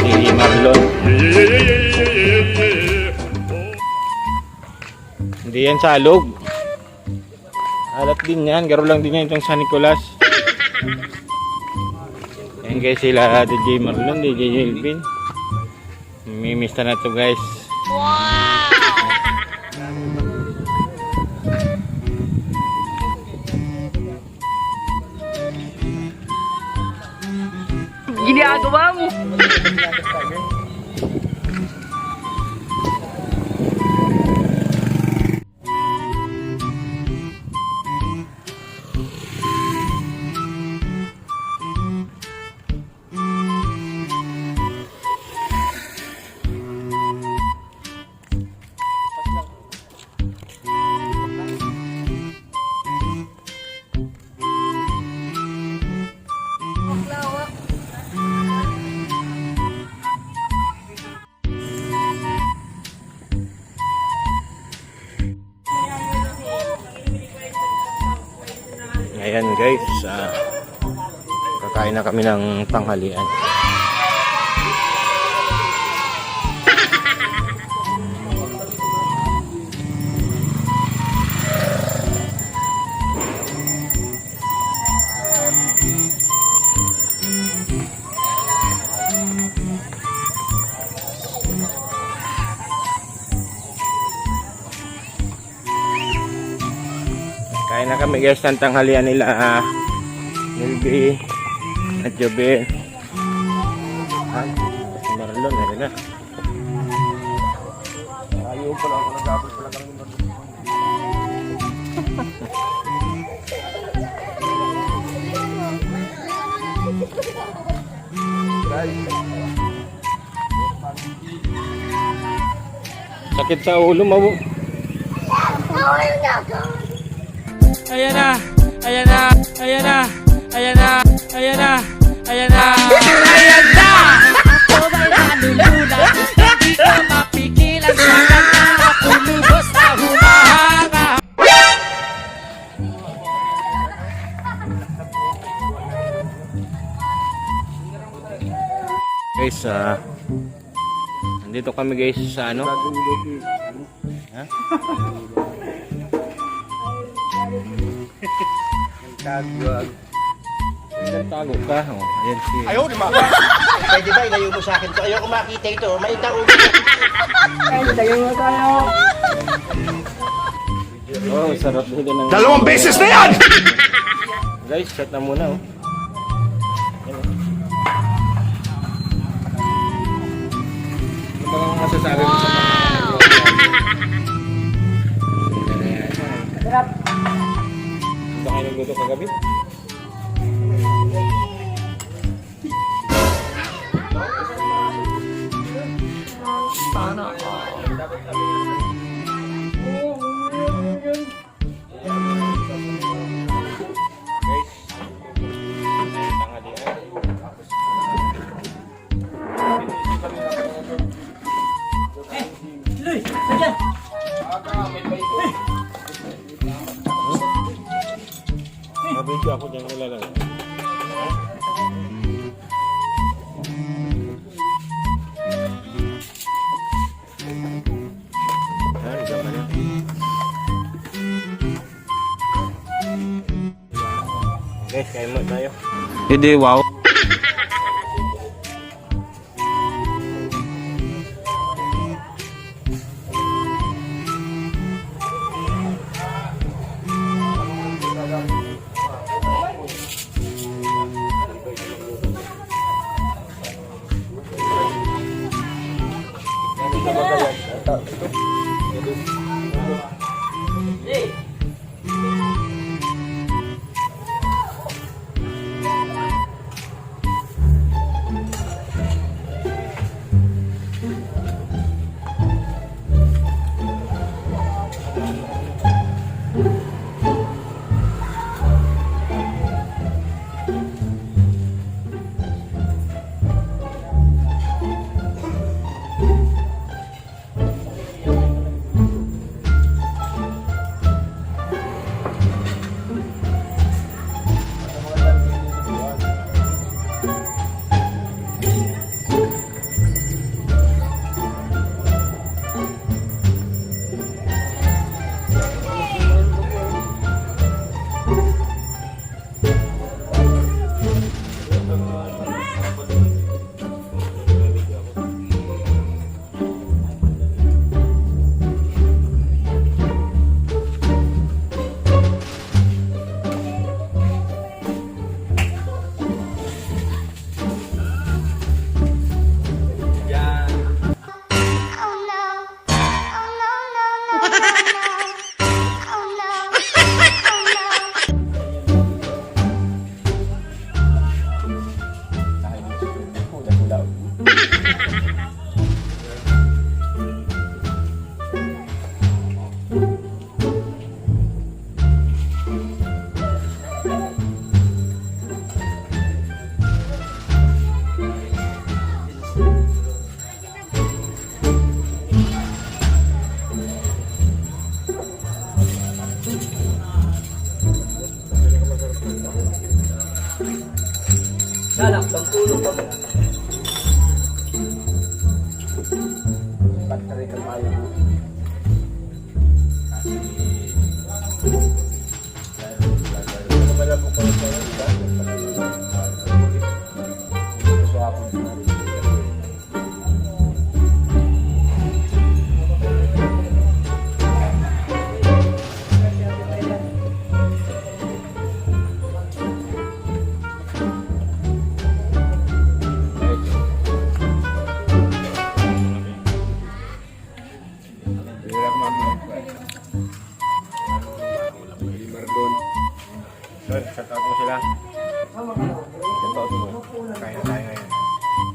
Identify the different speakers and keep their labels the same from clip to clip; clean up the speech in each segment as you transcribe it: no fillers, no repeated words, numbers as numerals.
Speaker 1: Ni Marlon. Hindi yan salog. Alat din yan. Garo lang din yan itong San Nicolas. Yan guys, sila DJ Marlon, DJ Jelvin. Mimista na to guys.
Speaker 2: Wow! Ginagawa mo.
Speaker 1: Ayan guys, kakain na kami ng tanghalian. Kain na kami guys ng tanghalian nila Melby at Jobel. Si Marlon meron na. Ayaw pala ako nagapos pala kami sakit sa ulo mo.
Speaker 3: Ayan na, ayan na, ayan na, ayan na, ayan na, ayan na, ayan na! Ako ba'y nalulula? Hindi ko mapigilan sa kanta. Ako lubos na humahanga.
Speaker 1: Guys, nandito kami guys sa ano? Ha? Nagtagwag. Nagtago ka. Oh, ayan si...
Speaker 4: Ayaw, di ba? Pwede ba ilayo mo sa akin to? Ayaw ko makita ito. May taong.
Speaker 1: Oh, sarap nila ng...
Speaker 4: Dalawang beses na yan!
Speaker 1: Guys, shot na muna oh. Ano bang masasabi mo sa mga...
Speaker 2: Sarap.
Speaker 1: Ba kayo nagluto kagabi? Guys, tanghalian. Mabidyo ako dyan nilalagay. Ayan, gaman na. Guys, kain mo tayo. Hindi, wow. Doon, shout out mo sila. Shout out mo. Kaya tayo ngayon.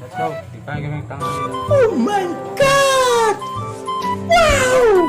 Speaker 1: Let's go. Ikaw yung gamit tangan nila.
Speaker 3: Oh my God! Wow!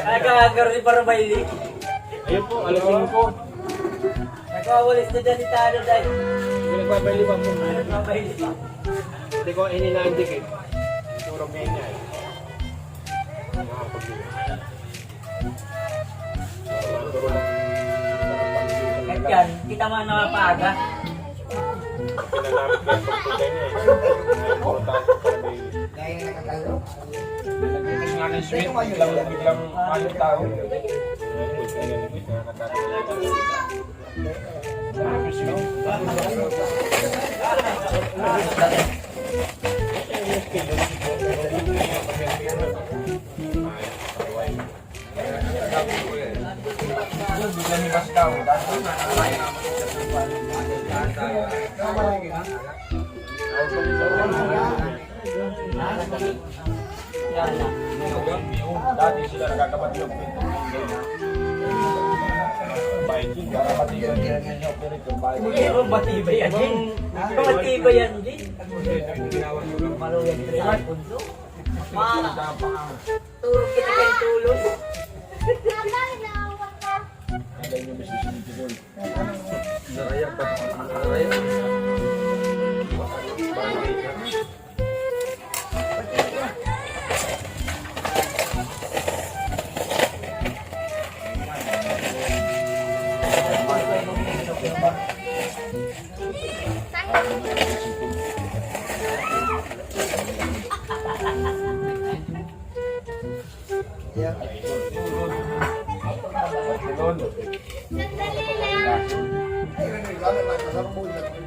Speaker 2: Nagkakaroon ni Parabayli.
Speaker 1: Ayun po, alamin po.
Speaker 2: Nagkawalis na dyan si Tano dahil.
Speaker 1: Nagbabayli pa po.
Speaker 2: Nagkabayli pa.
Speaker 1: Hindi ko ininandik eh. Puro ganyan eh.
Speaker 2: Kahit yan, kita mo na mapaga.
Speaker 1: Pinanamit kayo pag ganyan eh. Importante para may... Nagbigas nga ng sweet, biglang maling tao. Biglang ibas tao. Dati sila nagkakapat yung biking, kakapati yung
Speaker 2: Pero matibay yan din. Matibay yan din. Maluyan rin punso. Turok kita kayong tulog.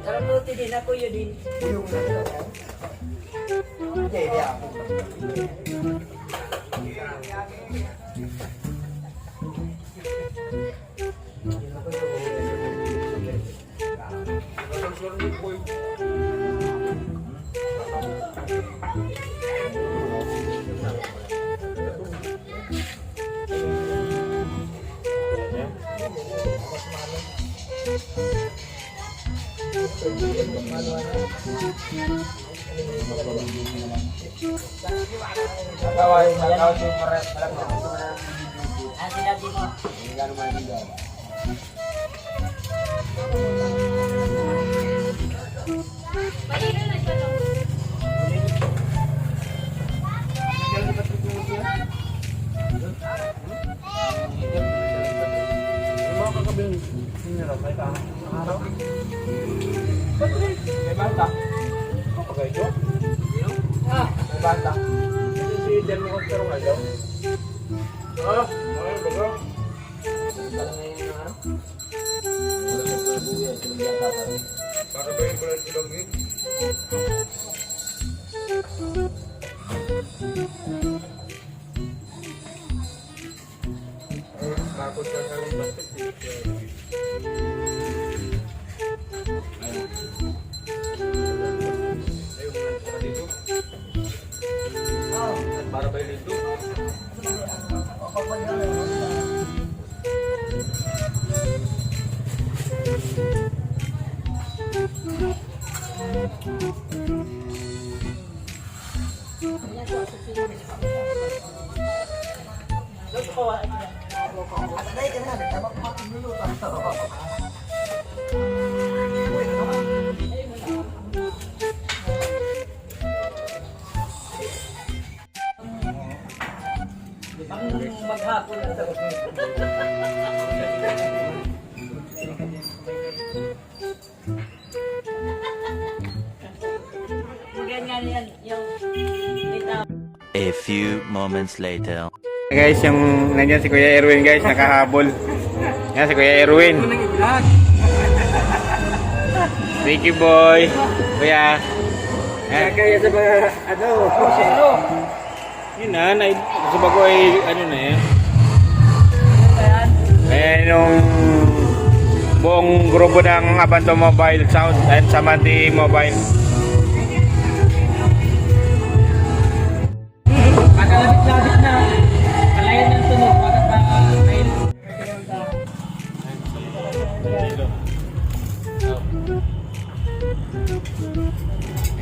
Speaker 2: Sarap luti din ako yun din. Ah, sinabi mo.
Speaker 1: Para ba yun ito?
Speaker 2: Ang maghapon na sa ganyan yan, yung litaw.
Speaker 5: A few moments later.
Speaker 1: Guys, yung nandiyan si Kuya Erwin guys, nakahabol. Yan si Kuya Erwin. Thank you boy. Kuya. Yan.
Speaker 2: Kaya sa mga, ano, pusero.
Speaker 1: Yun na, sa bago ay ano na yan. Kaya nung buong grupo ng Abanto Mobile Sound at Samanti Mobile.
Speaker 2: Pagkalabit-labit na, kalayan ng tunog, pagkakain.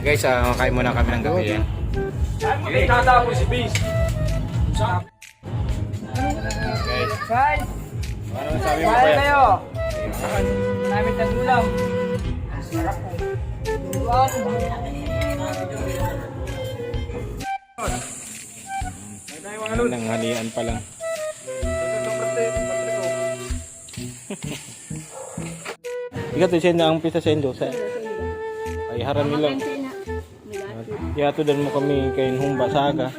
Speaker 1: Guys, kain muna kami ng gabi yan.
Speaker 2: Hindi tatapos si Base.
Speaker 1: Guys, ano sabi mo
Speaker 2: Kaya
Speaker 1: kuya?
Speaker 2: kayo. Maraming tagulang. Sarap po.
Speaker 1: Nang halian pa lang. Ika to siya na ang pisa sendo sa ay harami lang. Yato dan mo kami kay Humba Saga.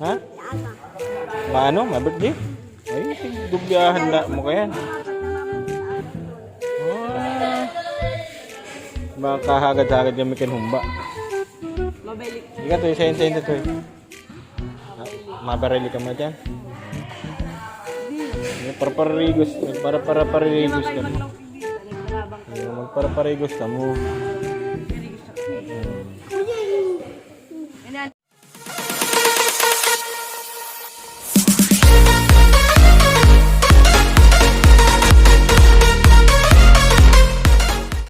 Speaker 1: Ha? Paano? My birthday? Ay, dubyahan na mo kayan. Makahagad-hagad yung may Humba. Ika to siya sendo to. Mabarili ka mo dyan. Para-parigos ka. Magpara-parigos ka mo.